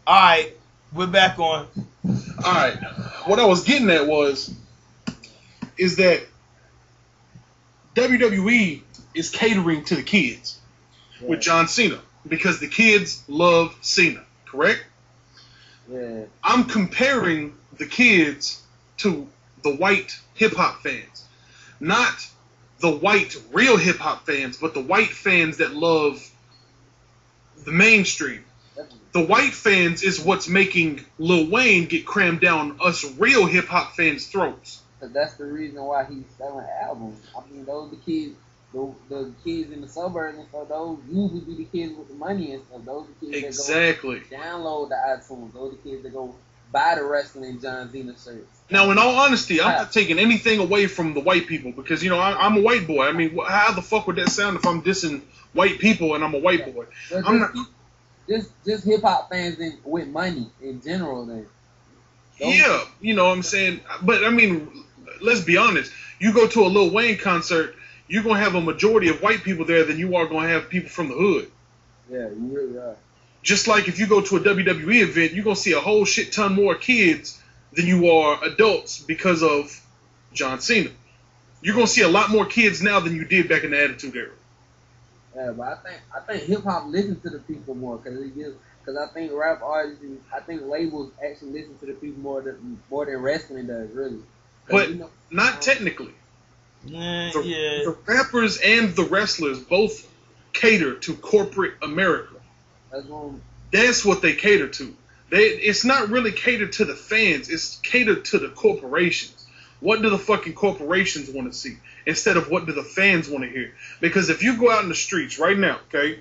Alright, we're back on. Alright. What I was getting at is that WWE is catering to the kids with John Cena because the kids love Cena, correct? Yeah. I'm comparing the kids to the white hip-hop fans. Not the white real hip-hop fans, but the white fans that love the mainstream. The white fans is what's making Lil Wayne get crammed down us real hip-hop fans' throats. Because that's the reason why he's selling albums. I mean, those the kids, the kids in the suburbs and stuff, those usually be the kids with the money and stuff. Those the kids that go download the iTunes. Those the kids that go buy the wrestling John Cena shirts. Now, in all honesty, I'm not taking anything away from the white people because, you know, I'm a white boy. I mean, how the fuck would that sound if I'm dissing white people and I'm a white boy? I'm not... Just hip-hop fans with money in general, then. Yeah, you know what I'm saying? But, I mean, let's be honest. You go to a Lil Wayne concert, you're going to have a majority of white people there than you are going to have people from the hood. Yeah, you really are. Just like if you go to a WWE event, you're going to see a whole shit ton more kids than you are adults because of John Cena. You're going to see a lot more kids now than you did back in the Attitude Era. Yeah, but I think hip hop listens to the people more because I think rap artists, I think labels actually listen to the people more than wrestling does, really. But you know, not technically. The rappers and the wrestlers both cater to corporate America. That's what they cater to. It's not really catered to the fans. It's catered to the corporations. What do the fucking corporations want to see instead of what do the fans want to hear? Because if you go out in the streets right now, okay,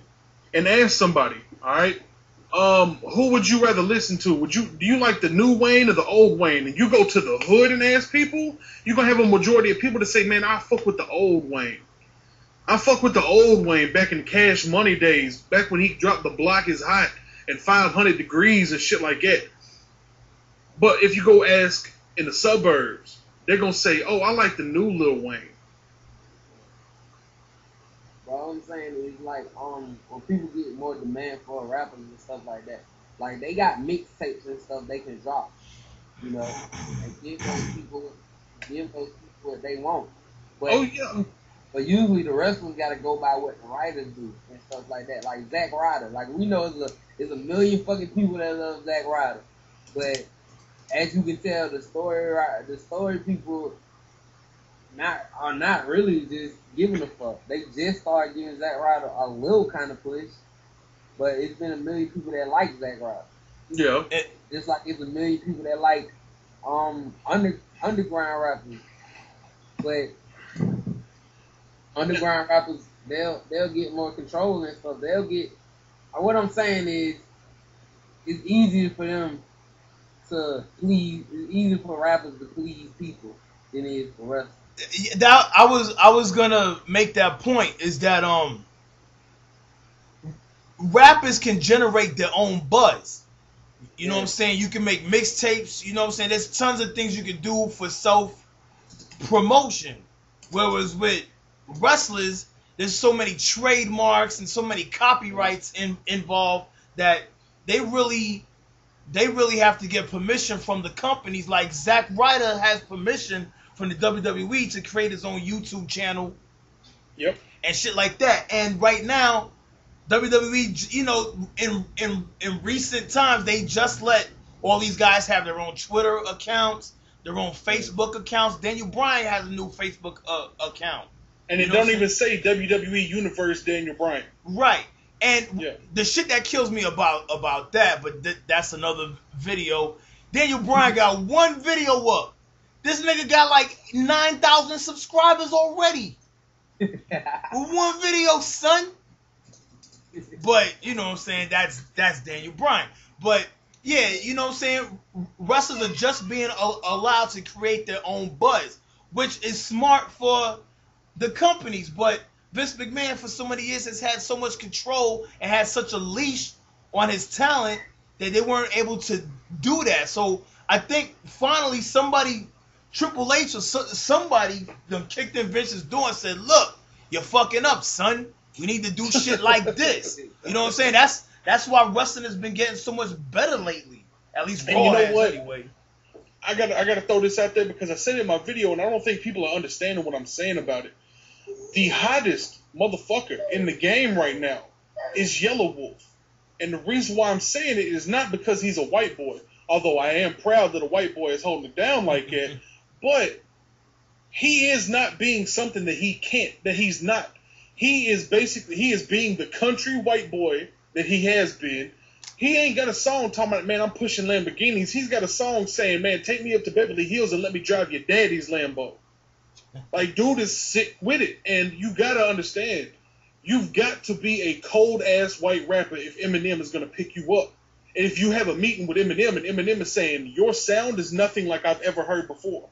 and ask somebody, all right, who would you rather listen to? Do you like the new Wayne or the old Wayne? And you go to the hood and ask people, you're gonna have a majority of people to say, man, I fuck with the old Wayne. I fuck with the old Wayne back in Cash Money days, back when he dropped the block is hot and 500 degrees and shit like that. But if you go ask in the suburbs, they're going to say, oh, I like the new Lil Wayne. But all I'm saying is, like, when people get more demand for rappers and stuff like that, like, they got mixtapes and stuff they can drop, you know, and give those people what they want. But, but usually the wrestlers got to go by what the writers do and stuff like that. Like Zack Ryder. Like, we know there's a million fucking people that love Zack Ryder. But as you can tell, the story people are not really just giving a fuck. They just started giving Zack Ryder a little kind of push, but it's been a million people that like Zack Ryder. Yeah. Just like it's a million people that like underground rappers, but underground rappers they'll get more control and stuff. They'll get. What I'm saying is, it's easier for them to please. It's easier for rappers to please people than it is for wrestlers. That I was gonna make that point is that rappers can generate their own buzz. You know what I'm saying? You can make mixtapes. You know what I'm saying? There's tons of things you can do for self promotion. Whereas with wrestlers, there's so many trademarks and so many copyrights involved that they really have to get permission from the companies. Like Zack Ryder has permission from the WWE to create his own YouTube channel. Yep. And shit like that. And right now, WWE, you know, in recent times, they just let all these guys have their own Twitter accounts, their own Facebook accounts. Daniel Bryan has a new Facebook account. And it don't even say WWE Universe Daniel Bryan. Right. And the shit that kills me about that, but that's another video. Daniel Bryan got one video up. This nigga got like 9,000 subscribers already. With one video, son. But, you know what I'm saying, that's Daniel Bryan. But, yeah, you know what I'm saying, wrestlers are just being allowed to create their own buzz, which is smart for the companies. But Vince McMahon, for so many years, has had so much control and had such a leash on his talent that they weren't able to do that. So I think finally somebody, Triple H or somebody, them kicked in Vince's door and said, look, you're fucking up, son. We need to do shit like this. You know what I'm saying? That's why wrestling has been getting so much better lately. At least Raw and you know has what? Anyway. I gotta throw this out there because I said it in my video, and I don't think people are understanding what I'm saying about it. The hottest motherfucker in the game right now is Yellow Wolf. And the reason why I'm saying it is not because he's a white boy, although I am proud that a white boy is holding it down like that, but he is not being something that he's not. He is being the country white boy that he has been. He ain't got a song talking about, man, I'm pushing Lamborghinis. He's got a song saying, man, take me up to Beverly Hills and let me drive your daddy's Lambo. Like, dude is sick with it. And you got to understand, you've got to be a cold-ass white rapper if Eminem is going to pick you up. And if you have a meeting with Eminem and Eminem is saying, your sound is nothing like I've ever heard before.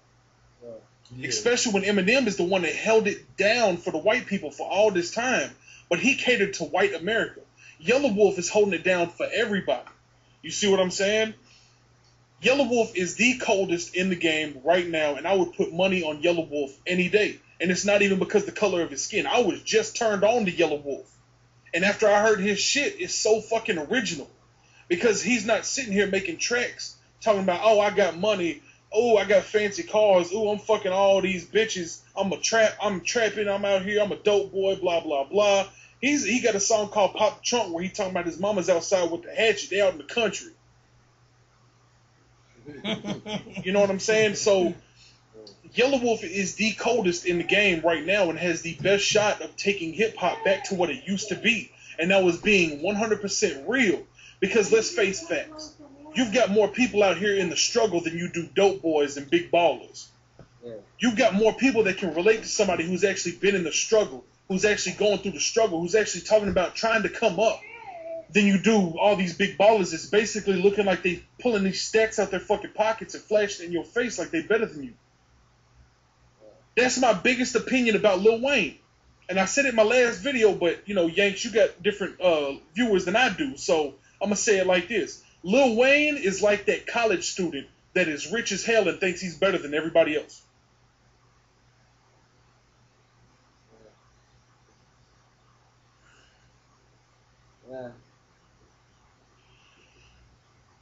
Yeah. Especially when Eminem is the one that held it down for the white people for all this time. But he catered to white America. Yellow Wolf is holding it down for everybody. You see what I'm saying? Yellow Wolf is the coldest in the game right now, and I would put money on Yellow Wolf any day. And it's not even because the color of his skin. I was just turned on to Yellow Wolf. And after I heard his shit, it's so fucking original. Because he's not sitting here making tracks talking about, oh, I got money. Oh, I got fancy cars. Oh, I'm fucking all these bitches. I'm trapping. I'm out here. I'm a dope boy, blah, blah, blah. He got a song called Pop the Trunk where he talking about his mama's outside with the hatchet. They out in the country. You know what I'm saying? So Yellow Wolf is the coldest in the game right now and has the best shot of taking hip-hop back to what it used to be. And that was being 100% real. Because let's face facts. You've got more people out here in the struggle than you do dope boys and big ballers. Yeah. You've got more people that can relate to somebody who's actually been in the struggle, who's actually going through the struggle, who's actually talking about trying to come up, than you do all these big ballers. It's basically looking like they pulling these stacks out their fucking pockets and flashing in your face like they better than you. That's my biggest opinion about Lil Wayne. And I said it in my last video, but, you know, Yanks, you got different viewers than I do, so I'm going to say it like this. Lil Wayne is like that college student that is rich as hell and thinks he's better than everybody else. Yeah.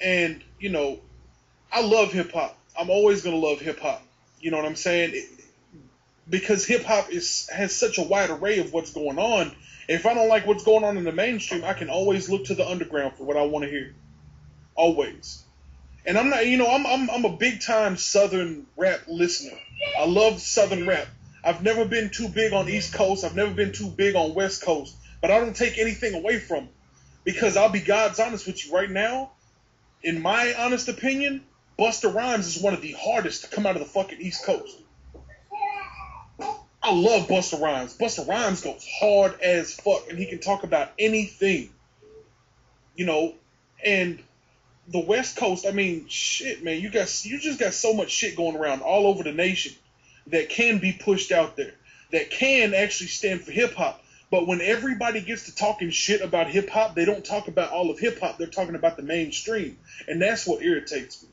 And, you know, I love hip-hop. I'm always going to love hip-hop. You know what I'm saying? Because hip-hop has such a wide array of what's going on. If I don't like what's going on in the mainstream, I can always look to the underground for what I want to hear. Always. And I'm not, you know, I'm a big-time Southern rap listener. I love Southern rap. I've never been too big on East Coast. I've never been too big on West Coast. But I don't take anything away from it. Because I'll be God's honest with you right now. In my honest opinion, Busta Rhymes is one of the hardest to come out of the fucking East Coast. I love Busta Rhymes. Busta Rhymes goes hard as fuck, and he can talk about anything. You know, and the West Coast, I mean, shit, man, you just got so much shit going around all over the nation that can be pushed out there, that can actually stand for hip-hop. But when everybody gets to talking shit about hip-hop, they don't talk about all of hip-hop. They're talking about the mainstream. And that's what irritates me.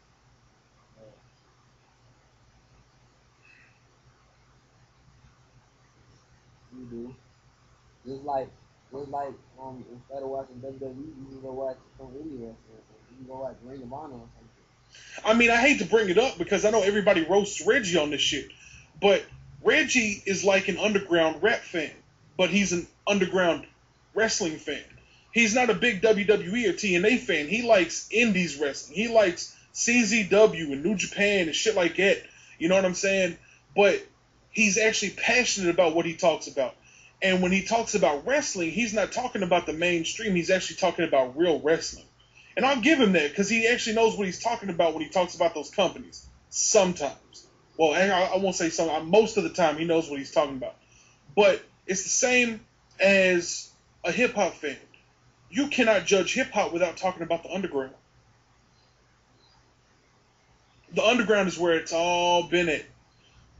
You do. Just like instead of watching WWE, you can go watch some indie wrestling. You can go watch Ring of Honor or something. I mean, I hate to bring it up because I know everybody roasts Reggie on this shit. But Reggie is like an underground rap fan. But he's an underground wrestling fan. He's not a big WWE or TNA fan. He likes indies wrestling. He likes CZW and New Japan and shit like that. You know what I'm saying? But he's actually passionate about what he talks about. And when he talks about wrestling, he's not talking about the mainstream. He's actually talking about real wrestling. And I'll give him that because he actually knows what he's talking about when he talks about those companies. Sometimes. Well, I won't say sometimes. Most of the time, he knows what he's talking about. But it's the same as a hip-hop fan. You cannot judge hip-hop without talking about the underground. The underground is where it's all been at.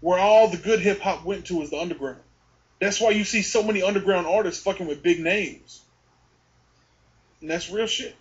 Where all the good hip-hop went to is the underground. That's why you see so many underground artists fucking with big names. And that's real shit.